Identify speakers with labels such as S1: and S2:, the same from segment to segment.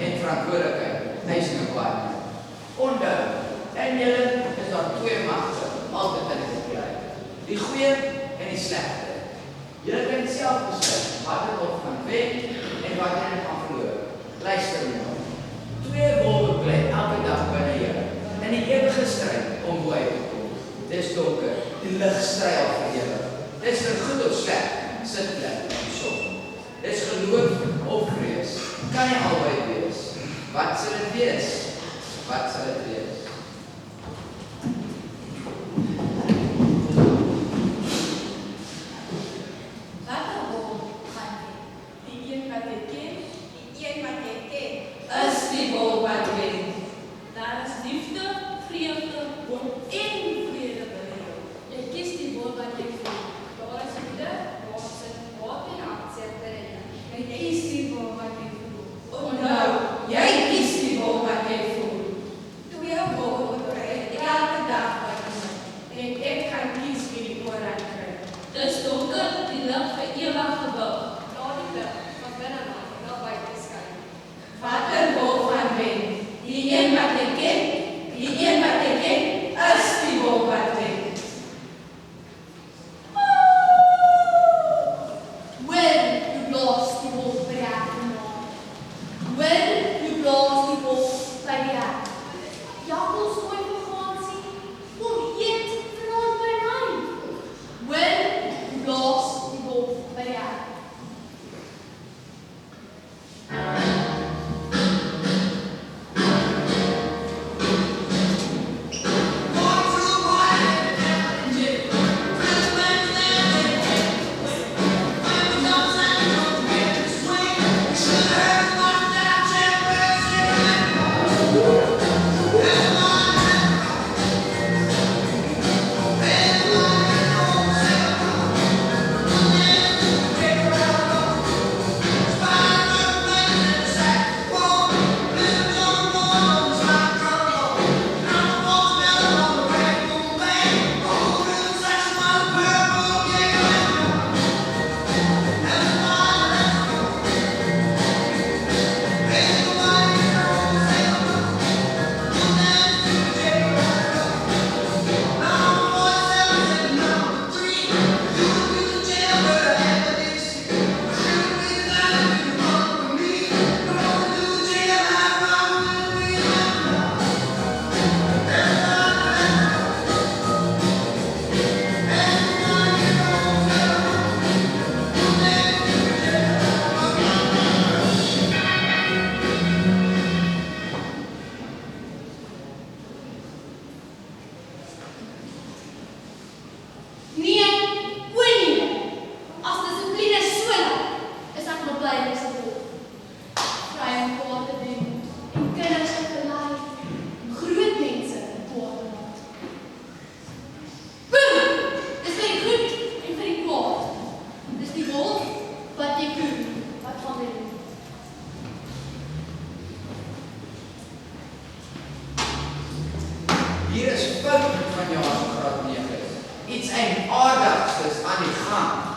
S1: en verantwoordelikheid eis nou baie. Onthou, in julle is daar twee magte, altyd in die gebruik. Die goeie en die slegte. Julle kan self besluit wat julle op gaan wen en wat julle gaan verloor. Luister nou. Twee wolwe bly elke dag binne julle in die ewige stryd om bo uit te kom. Dis donker, die lig stry al vir julle. Dis vir goed of sleg, sitplek en som. Dis geloof of vrees. Kan jy albei wees? Wat sal dit wees? Wat sal dit wees? Hier is fout van jou as graad 9. Iets eienaardigs aan die gang.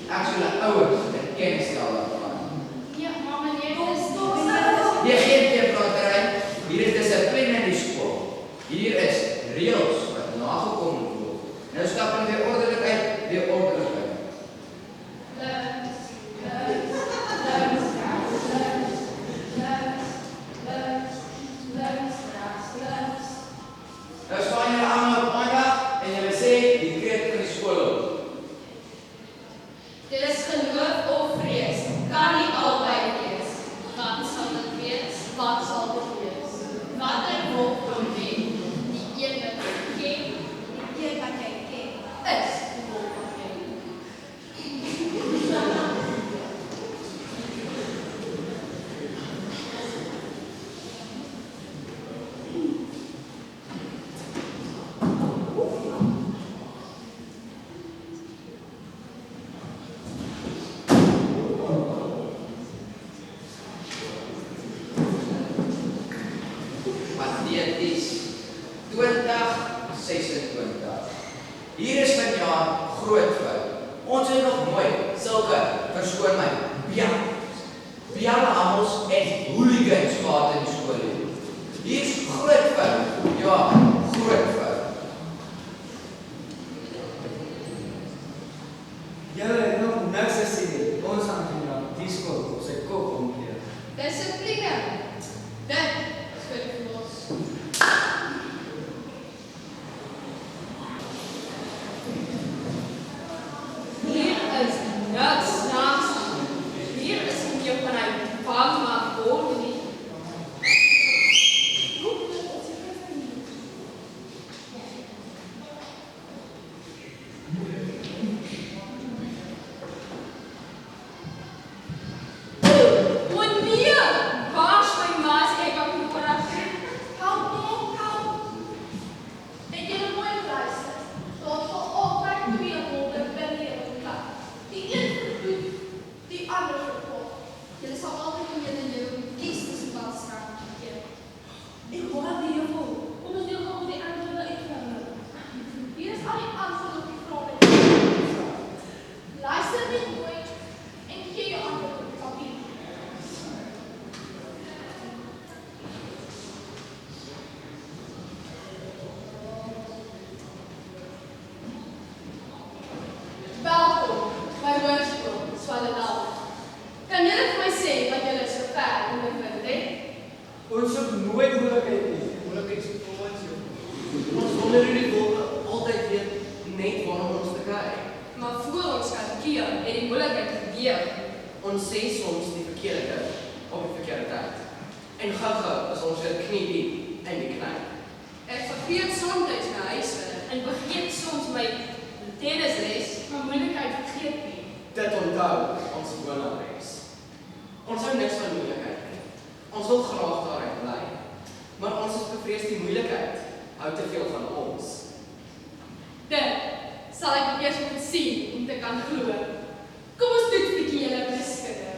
S1: Ek sou hulle ouers in kennis stel daarvan.
S2: Ja, maar meneer, dis
S1: Die geen pratery, hier is dissipline in die skool. Hier is reëls wat nagekom moet word. Nou stap in weer ordelikheid, weer ordelikheid. Nou staan julle almal op maandag en julle sê die kreet van die skool op.
S2: Dit is geloof of vrees. Kan nie albei wees. Wat sal dit wees? Wat sal dit wees? Watter wolk kom wen? Die een wat jy ken, die een wat jy ken, is die wolk van wen.
S1: Pateties. 2026. Hier is vanjaar groot fout. Ons het nog nooit sulke, verskoon my, Bialamos en hooligans gehad in die skool. Hier is groot fout. Ja, groot fout.
S3: Julle het nog niks gesien nie. Ons gaan die skool op sy kop omkeer.
S2: Dissipline. Dit is vir die los. Hier is niks naaks. Hier is nie jou van hy bang maak word nie.
S3: Ons soek nooit moeilikheid nie. Moeilikheid soek vir ons jou.
S4: Ons wonder hoe die wolke altyd weet net waarom ons te kry.
S2: Maar voor ons kan keer, het die moeilikheid gebeur.
S4: Ons sê soms die verkeerde ding op die verkeerde tyd. En gou-gou is ons weer knie diep in die knie.
S2: Ek vergeet soms my huiswerk en vergeet soms my tennisles, maar moeilikheid vergeet nie.
S4: Dit onthou ons gewone reis. Ons hou niks van moeilikheid nie. Ons wil graag daaruit bly. Maar ons is bevrees die moeilikheid hou te veel van ons.
S2: Dit sal ek eers moet sien om te kan glo. Kom ons doen 'n bietjie julle wiskunde.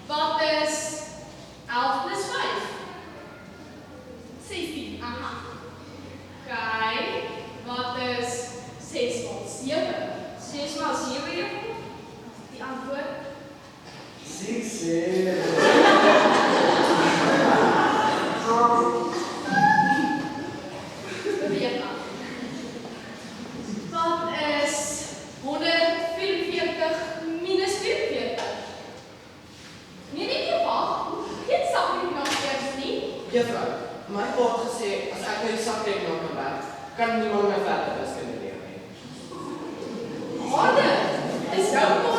S2: Wat is 11 plus 5? 16. Aha. Kyk, wat is 6 maal 7? 6 maal 7 juffrou? Die antwoord?
S3: 6.
S2: Beweeg maar. Wat is 144 minus 44? Nee, wag. Geen sakrekening nog eers nie.
S4: Juffrou, my pa het gesê as ek nou die sakrekenaar kan werk, kan niemand my verder wiskunde leer nie.
S2: Harde, is jou pa